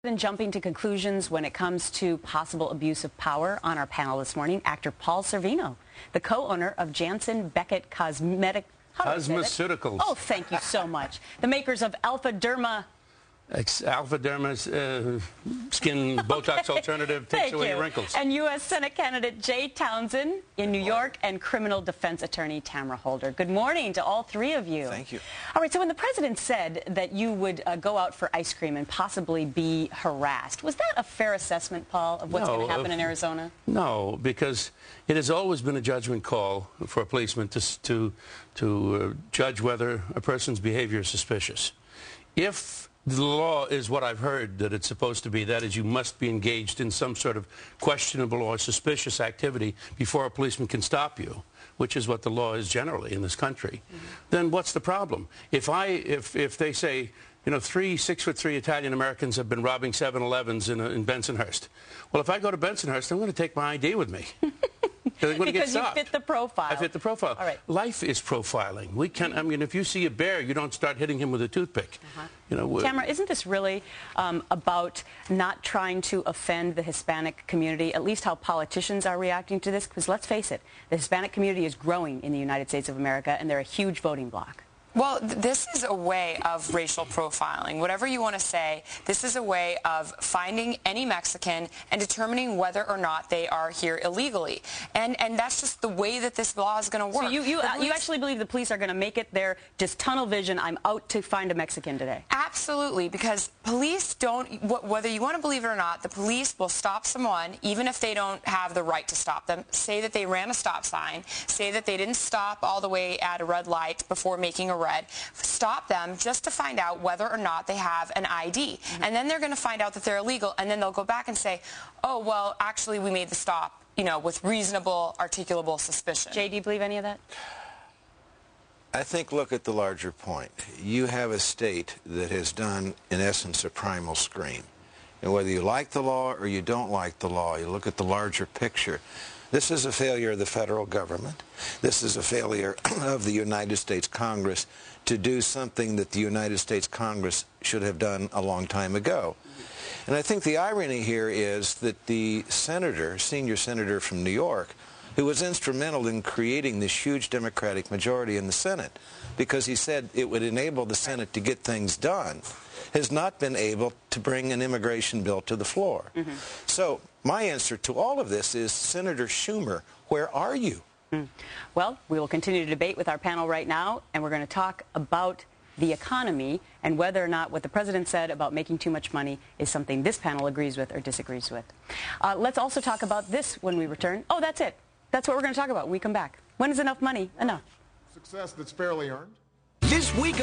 Than jumping to conclusions when it comes to possible abuse of power, on our panel this morning, actor Paul Sorvino, the co-owner of Janssen Beckett Cosmeceuticals. Oh, thank you so much. The makers of Alpha Derma. Skin Botox alternative takes away your wrinkles. And U.S. Senate candidate Jay Townsend in New York, and criminal defense attorney Tamara Holder. Good morning to all three of you. Thank you. All right, so when the president said that you would go out for ice cream and possibly be harassed, was that a fair assessment, Paul, of what's going to happen in Arizona? No, because it has always been a judgment call for a policeman to judge whether a person's behavior is suspicious. If the law is what I've heard that it's supposed to be, that is, you must be engaged in some sort of questionable or suspicious activity before a policeman can stop you, which is what the law is generally in this country, then what's the problem? If they say, you know, 3 6'3" Italian Americans have been robbing 7-Elevens in Bensonhurst. Well, if I go to Bensonhurst, I'm going to take my ID with me. Because you fit the profile. I fit the profile. All right. Life is profiling. We can't. I mean, if you see a bear, you don't start hitting him with a toothpick. You know. Tamara, isn't this really about not trying to offend the Hispanic community? At least how politicians are reacting to this. Because let's face it, the Hispanic community is growing in the United States of America, and they're a huge voting bloc. Well, this is a way of racial profiling. Whatever you want to say, this is a way of finding any Mexican and determining whether or not they are here illegally. And that's just the way that this law is going to work. So you actually believe the police are going to make it their just tunnel vision, I'm out to find a Mexican today? Absolutely, because police don't, whether you want to believe it or not, the police will stop someone even if they don't have the right to stop them. Say that they ran a stop sign, say that they didn't stop all the way at a red light before making a red. Stop them just to find out whether or not they have an ID. And then they're going to find out that they're illegal, and then they'll go back and say, oh, well, actually, we made the stop, you know, with reasonable, articulable suspicion. Jay, do you believe any of that? I think look at the larger point. You have a state that has done, in essence, a primal scream. And whether you like the law or you don't like the law, you look at the larger picture. This is a failure of the federal government. This is a failure of the United States Congress to do something that the United States Congress should have done a long time ago. And I think the irony here is that the senator, senior senator from New York, who was instrumental in creating this huge Democratic majority in the Senate, because he said it would enable the Senate to get things done, has not been able to bring an immigration bill to the floor. So my answer to all of this is, Senator Schumer, where are you? Well, we will continue to debate with our panel right now, and we're going to talk about the economy and whether or not what the president said about making too much money is something this panel agrees with or disagrees with. Let's also talk about this when we return. Oh, that's it. That's what we're going to talk about when we come back. When is enough money enough? Success that's fairly earned. This week